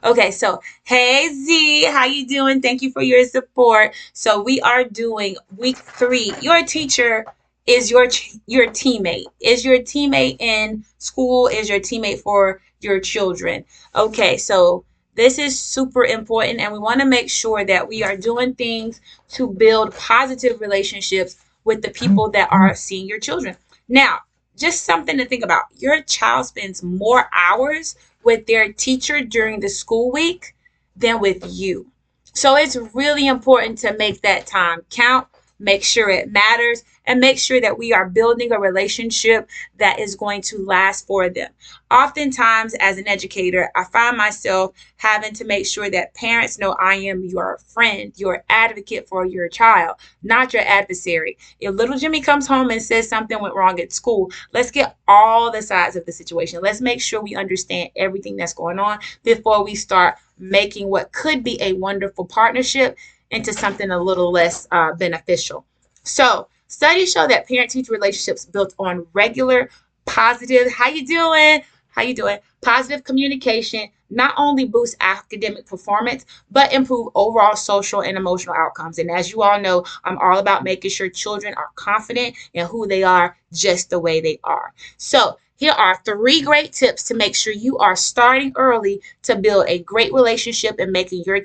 Okay, so hey Z, how you doing? Thank you for your support. So we are doing week 3. Your teacher is your teammate. Is your teammate in school? Is your teammate for your children? Okay, so this is super important, and we want to make sure that we are doing things to build positive relationships with the people that are seeing your children. Now, just something to think about. Your child spends more hours with their teacher during the school week than with you. So it's really important to make that time count, make sure it matters, and make sure that we are building a relationship that is going to last for them. Oftentimes, as an educator, I find myself having to make sure that parents know I am your friend, your advocate for your child, not your adversary. If little Jimmy comes home and says something went wrong at school, let's get all the sides of the situation. Let's make sure we understand everything that's going on before we start making what could be a wonderful partnership into something a little less beneficial. So, studies show that parent-teacher relationships built on regular, positive, how you doing, positive communication not only boost academic performance, but improve overall social and emotional outcomes. And as you all know, I'm all about making sure children are confident in who they are just the way they are. So here are 3 great tips to make sure you are starting early to build a great relationship and making your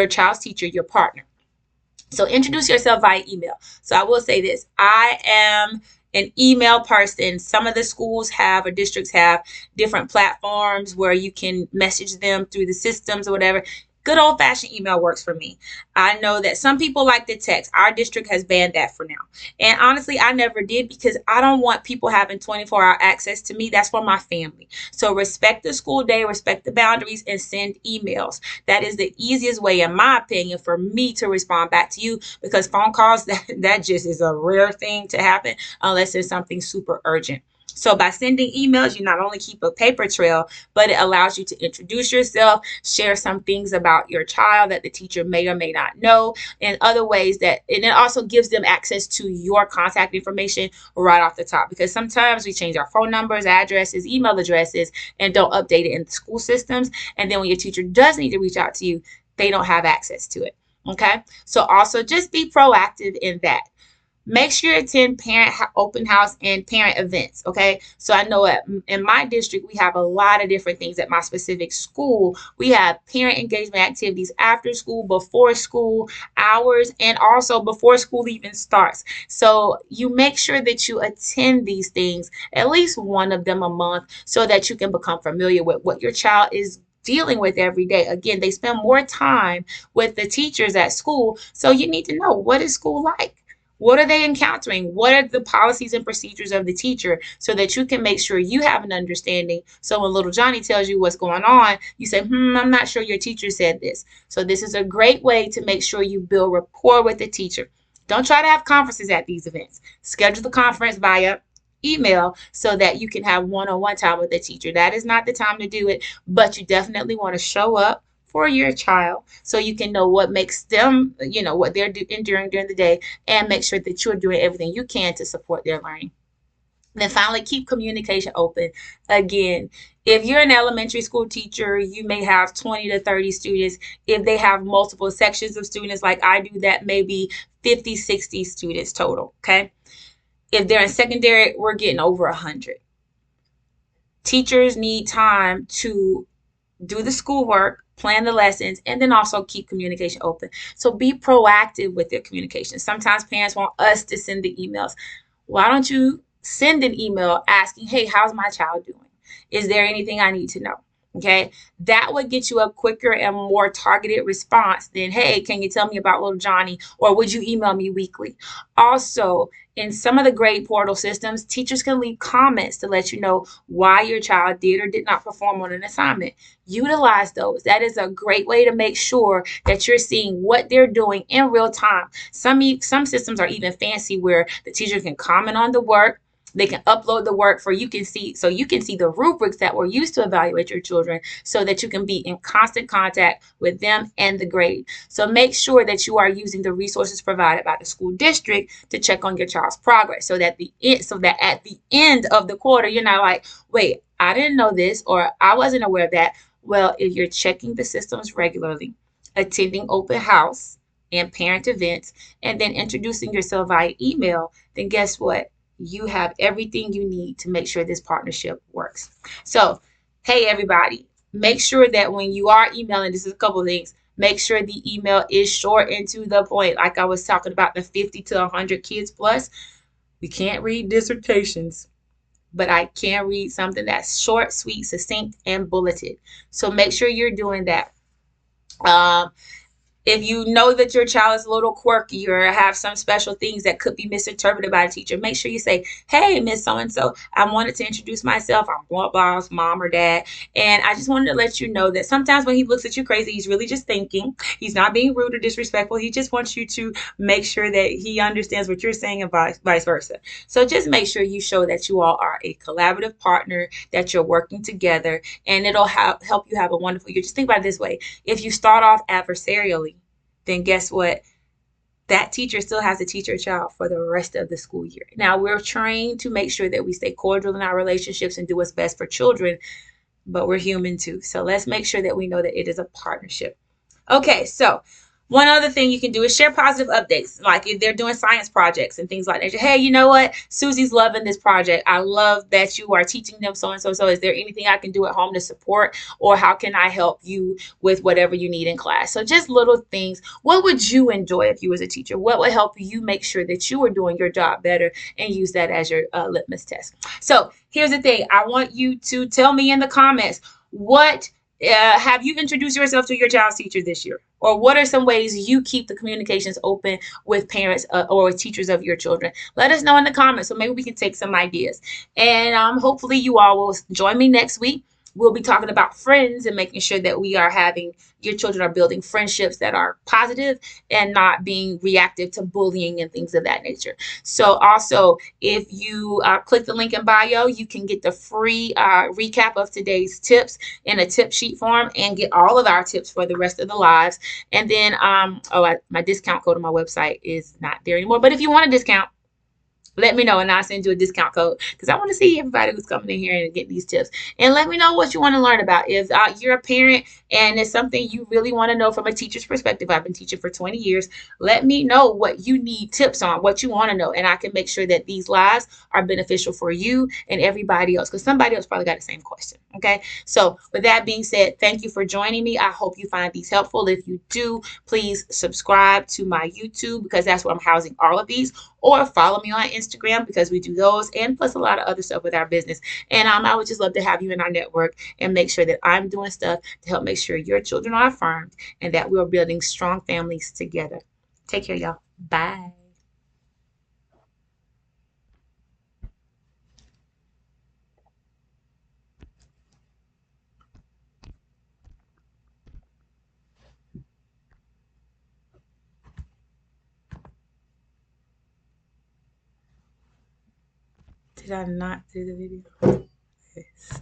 child's teacher, your partner. So introduce yourself via email. So I will say this. I am an email person. Some of the schools have or districts have different platforms where you can message them through the systems or whatever. Good old fashioned email works for me. I know that some people like the text. Our district has banned that for now. And honestly, I never did because I don't want people having 24-hour access to me. That's for my family. So respect the school day, respect the boundaries, and send emails. That is the easiest way, in my opinion, for me to respond back to you because phone calls, that just is a rare thing to happen unless it's something super urgent. So by sending emails, you not only keep a paper trail, but it allows you to introduce yourself, share some things about your child that the teacher may or may not know, and other ways and it also gives them access to your contact information right off the top. Because sometimes we change our phone numbers, addresses, email addresses, and don't update it in the school systems. And then when your teacher does need to reach out to you, they don't have access to it. Okay. So also just be proactive in that. Make sure you attend parent open house and parent events. Okay. So I know in my district, we have a lot of different things at my specific school. We have parent engagement activities after school, before school hours, and also before school even starts. So you make sure that you attend these things, at least one of them a month, so that you can become familiar with what your child is dealing with every day. Again, they spend more time with the teachers at school. So you need to know, what is school like? What are they encountering? What are the policies and procedures of the teacher so that you can make sure you have an understanding? So when little Johnny tells you what's going on, you say, I'm not sure your teacher said this. So this is a great way to make sure you build rapport with the teacher. Don't try to have conferences at these events. Schedule the conference via email so that you can have one-on-one time with the teacher. That is not the time to do it, but you definitely want to show up for your child so you can know what makes them, what they're enduring during the day, and make sure that you're doing everything you can to support their learning. Then finally, keep communication open. Again, if you're an elementary school teacher, you may have 20 to 30 students. If they have multiple sections of students like I do, that may be 50, 60 students total. Okay. If they're in secondary, we're getting over 100. Teachers need time to do the schoolwork, plan the lessons, and then also keep communication open. So be proactive with your communication. Sometimes parents want us to send the emails. Why don't you send an email asking, hey, how's my child doing? Is there anything I need to know? Okay, that would get you a quicker and more targeted response than, hey, can you tell me about little Johnny? Or would you email me weekly? Also, in some of the grade portal systems, teachers can leave comments to let you know why your child did or did not perform on an assignment. Utilize those. That is a great way to make sure that you're seeing what they're doing in real time. Some systems are even fancy where the teacher can comment on the work. They can upload the work you can see the rubrics that were used to evaluate your children so that you can be in constant contact with them and the grade. So make sure that you are using the resources provided by the school district to check on your child's progress so that at the end of the quarter, you're not like, wait, I didn't know this, or I wasn't aware of that. Well, if you're checking the systems regularly, attending open house and parent events, and then introducing yourself via email, then guess what? You have everything you need to make sure this partnership works. So, hey, everybody, make sure that when you are emailing, this is a couple of things. Make sure the email is short and to the point. Like I was talking about the 50 to 100 kids plus. We can't read dissertations, but I can read something that's short, sweet, succinct, and bulleted. So make sure you're doing that. Um, if you know that your child is a little quirky or have some special things that could be misinterpreted by a teacher, make sure you say, "Hey, Miss So and so, I wanted to introduce myself. I'm blah blah's mom or dad, and I just wanted to let you know that sometimes when he looks at you crazy, he's really just thinking. He's not being rude or disrespectful. He just wants you to make sure that he understands what you're saying and vice versa." So just make sure you show that you all are a collaborative partner, that you're working together, and it'll help you have a wonderful year. Just think about it this way: if you start off adversarially, then guess what? That teacher still has to teach your child for the rest of the school year. Now, we're trained to make sure that we stay cordial in our relationships and do what's best for children, but we're human too. So let's make sure that we know that it is a partnership. Okay, so one other thing you can do is share positive updates. Like if they're doing science projects and things like that. Hey, you know what? Susie's loving this project. I love that you are teaching them so and so. So is there anything I can do at home to support? Or how can I help you with whatever you need in class? So just little things. What would you enjoy if you was a teacher? What would help you make sure that you are doing your job better and use that as your litmus test? So here's the thing. I want you to tell me in the comments what have you introduced yourself to your child's teacher this year? Or what are some ways you keep the communications open with parents or teachers of your children? Let us know in the comments so maybe we can take some ideas. And hopefully you all will join me next week. We'll be talking about friends and making sure that we are having your children are building friendships that are positive and not being reactive to bullying and things of that nature. So also, if you click the link in bio, you can get the free recap of today's tips in a tip sheet form and get all of our tips for the rest of the lives. And then, my discount code on my website is not there anymore. But if you want a discount, let me know and I'll send you a discount code because I want to see everybody who's coming in here and getting these tips. And let me know what you want to learn about. If you're a parent and it's something you really want to know from a teacher's perspective, I've been teaching for 20 years. Let me know what you need tips on, what you want to know. And I can make sure that these lives are beneficial for you and everybody else because somebody else probably got the same question. Okay. So with that being said, thank you for joining me. I hope you find these helpful. If you do, please subscribe to my YouTube because that's where I'm housing all of these, or follow me on Instagram because we do those and plus a lot of other stuff with our business. And I would just love to have you in our network and make sure that I'm doing stuff to help make sure your children are affirmed and that we're building strong families together. Take care, y'all. Bye. Did I not do the video? Yes.